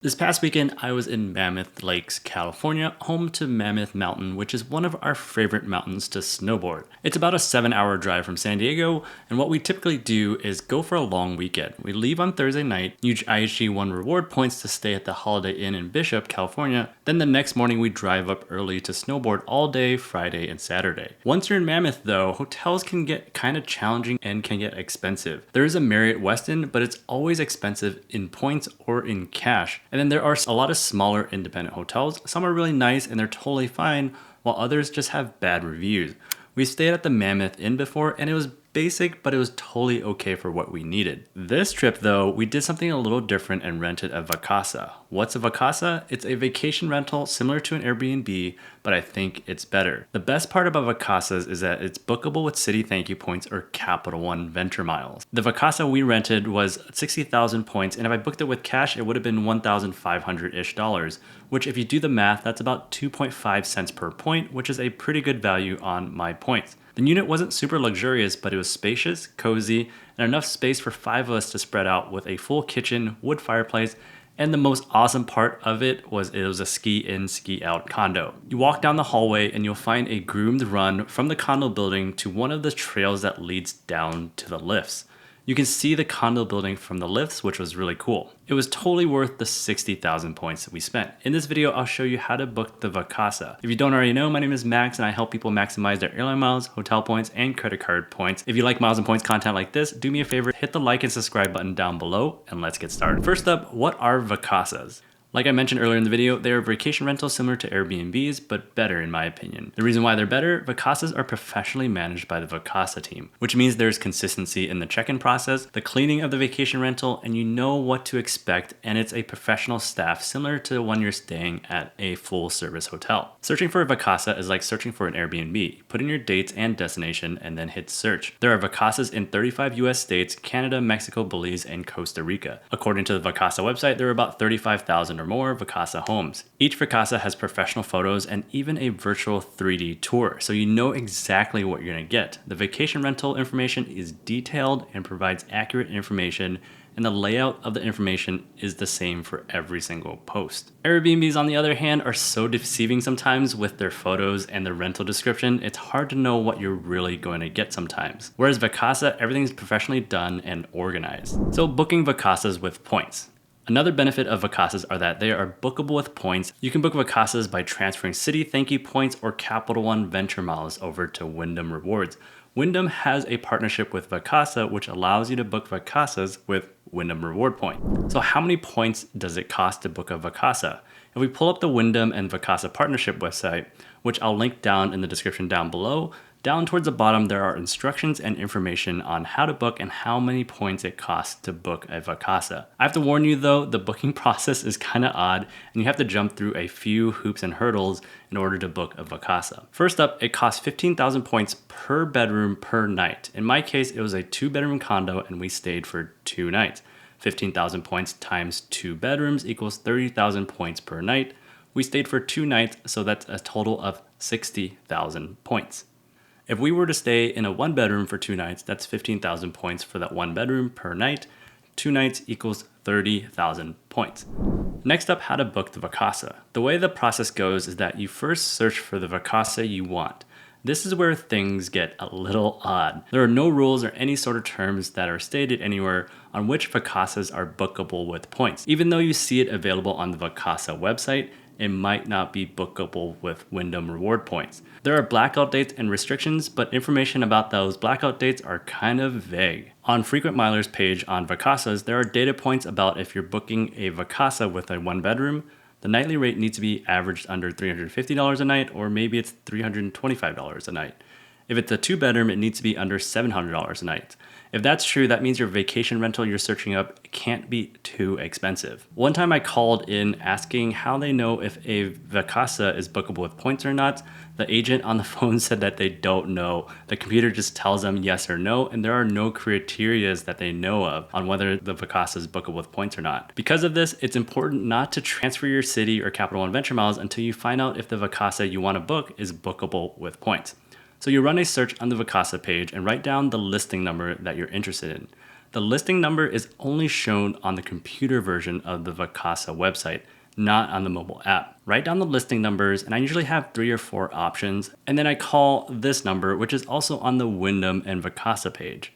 This past weekend, I was in Mammoth Lakes, California, home to Mammoth Mountain, which is one of our favorite mountains to snowboard. It's about a 7-hour drive from San Diego, and what we typically do is go for a long weekend. We leave on Thursday night, use IHG reward points to stay at the Holiday Inn in Bishop, California. Then the next morning, we drive up early to snowboard all day, Friday and Saturday. Once you're in Mammoth, though, hotels can get kind of challenging and can get expensive. There is a Marriott Westin, but it's always expensive in points or in cash. And then there are a lot of smaller independent hotels. Some are really nice and they're totally fine, while others just have bad reviews. We stayed at the Mammoth Inn before and it was basic, but it was totally okay for what we needed. This trip though, we did something a little different and rented a Vacasa. What's a Vacasa? It's a vacation rental similar to an Airbnb, but I think it's better. The best part about Vacasas is that it's bookable with Citi ThankYou points or Capital One Venture Miles. The Vacasa we rented was 60,000 points, and if I booked it with cash, it would have been $1,500-ish, which if you do the math, that's about 2.5 cents per point, which is a pretty good value on my points. The unit wasn't super luxurious, but it was spacious, cozy, and enough space for 5 of us to spread out with a full kitchen, wood fireplace, and the most awesome part of it was a ski in, ski out condo. You walk down the hallway and you'll find a groomed run from the condo building to one of the trails that leads down to the lifts. You can see the condo building from the lifts, which was really cool. It was totally worth the 60,000 points that we spent. In this video, I'll show you how to book the Vacasa. If you don't already know, my name is Max and I help people maximize their airline miles, hotel points, and credit card points. If you like miles and points content like this, do me a favor, hit the like and subscribe button down below, and let's get started. First up, what are Vacasas? Like I mentioned earlier in the video, they are vacation rentals similar to Airbnbs, but better in my opinion. The reason why they're better, Vacasas are professionally managed by the Vacasa team, which means there's consistency in the check-in process, the cleaning of the vacation rental, and you know what to expect, and it's a professional staff similar to when you're staying at a full-service hotel. Searching for a Vacasa is like searching for an Airbnb. Put in your dates and destination, and then hit search. There are Vacasas in 35 US states, Canada, Mexico, Belize, and Costa Rica. According to the Vacasa website, there are about 35,000 or more Vacasa homes. Each Vacasa has professional photos and even a virtual 3D tour, so you know exactly what you're gonna get. The vacation rental information is detailed and provides accurate information, and the layout of the information is the same for every single post. Airbnbs, on the other hand, are so deceiving sometimes with their photos and the rental description, it's hard to know what you're really going to get sometimes. Whereas Vacasa, everything's professionally done and organized. So booking Vacasas with points. Another benefit of Vacasas are that they are bookable with points. You can book Vacasas by transferring Citi ThankYou points or Capital One Venture Miles over to Wyndham Rewards. Wyndham has a partnership with Vacasa, which allows you to book Vacasas with Wyndham Reward Point. So how many points does it cost to book a Vacasa? If we pull up the Wyndham and Vacasa partnership website, which I'll link down in the description down below, down towards the bottom, there are instructions and information on how to book and how many points it costs to book a Vacasa. I have to warn you though, the booking process is kind of odd and you have to jump through a few hoops and hurdles in order to book a Vacasa. First up, it costs 15,000 points per bedroom per night. In my case, it was a 2-bedroom condo and we stayed for 2 nights. 15,000 points times 2 bedrooms equals 30,000 points per night. We stayed for 2 nights, so that's a total of 60,000 points. If we were to stay in a 1-bedroom for 2 nights, that's 15,000 points for that 1 bedroom per night. 2 nights equals 30,000 points. Next up, how to book the Vacasa. The way the process goes is that you first search for the Vacasa you want. This is where things get a little odd. There are no rules or any sort of terms that are stated anywhere on which Vacasas are bookable with points. Even though you see it available on the Vacasa website, it might not be bookable with Wyndham Reward Points. There are blackout dates and restrictions, but information about those blackout dates are kind of vague. On Frequent Milers page on Vacasas, there are data points about if you're booking a Vacasa with a 1-bedroom, the nightly rate needs to be averaged under $350 a night, or maybe it's $325 a night. If it's a 2-bedroom, it needs to be under $700 a night. If that's true, that means your vacation rental you're searching up can't be too expensive. One time I called in asking how they know if a Vacasa is bookable with points or not. The agent on the phone said that they don't know. The computer just tells them yes or no, and there are no criterias that they know of on whether the Vacasa is bookable with points or not. Because of this, it's important not to transfer your Citi or Capital One Venture Miles until you find out if the Vacasa you want to book is bookable with points. So you run a search on the Vacasa page and write down the listing number that you're interested in. The listing number is only shown on the computer version of the Vacasa website, not on the mobile app. Write down the listing numbers, and I usually have 3 or 4 options, and then I call this number, which is also on the Wyndham and Vacasa page.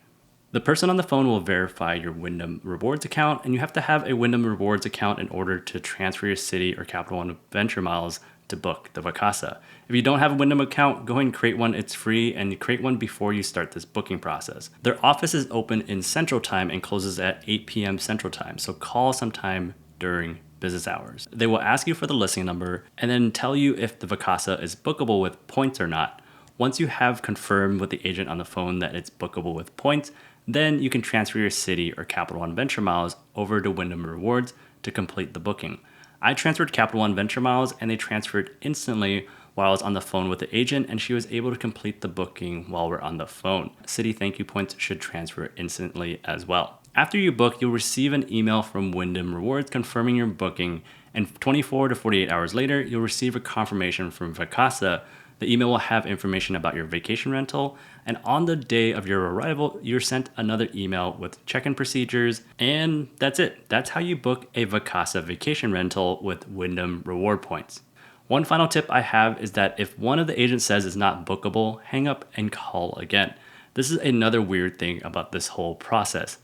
The person on the phone will verify your Wyndham Rewards account, and you have to have a Wyndham Rewards account in order to transfer your Citi or Capital One Venture miles to book the Vacasa. If you don't have a Wyndham account, go ahead and create one. It's free, and you create one before you start this booking process. Their office is open in Central Time and closes at 8 p.m. Central Time, so call sometime during business hours. They will ask you for the listing number and then tell you if the Vacasa is bookable with points or not. Once you have confirmed with the agent on the phone that it's bookable with points, then you can transfer your Citi or Capital One Venture miles over to Wyndham Rewards to complete the booking. I transferred Capital One Venture miles and they transferred instantly while I was on the phone with the agent, and she was able to complete the booking while we're on the phone. Citi ThankYou points should transfer instantly as well. After you book, you'll receive an email from Wyndham Rewards confirming your booking, and 24 to 48 hours later, you'll receive a confirmation from Vacasa. The email will have information about your vacation rental, and on the day of your arrival, you're sent another email with check-in procedures, and that's it. That's how you book a Vacasa vacation rental with Wyndham Reward points. One final tip I have is that if one of the agents says it's not bookable, hang up and call again. This is another weird thing about this whole process.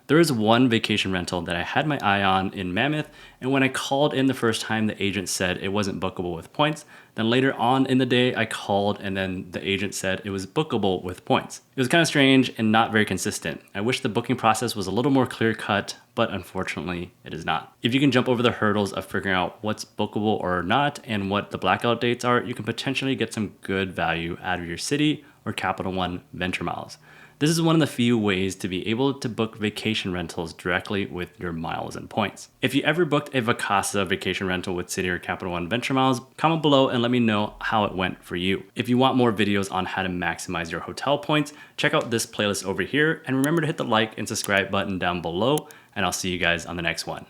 There is one vacation rental that I had my eye on in Mammoth, and when I called in the first time, the agent said it wasn't bookable with points. Then later on in the day, I called and then the agent said it was bookable with points. It was kind of strange and not very consistent. I wish the booking process was a little more clear cut, but unfortunately it is not. If you can jump over the hurdles of figuring out what's bookable or not and what the blackout dates are, you can potentially get some good value out of your Citi or Capital One Venture miles. This is one of the few ways to be able to book vacation rentals directly with your miles and points. If you ever booked a Vacasa vacation rental with Citi or Capital One Venture miles, comment below and let me know how it went for you. If you want more videos on how to maximize your hotel points, check out this playlist over here, and remember to hit the like and subscribe button down below, and I'll see you guys on the next one.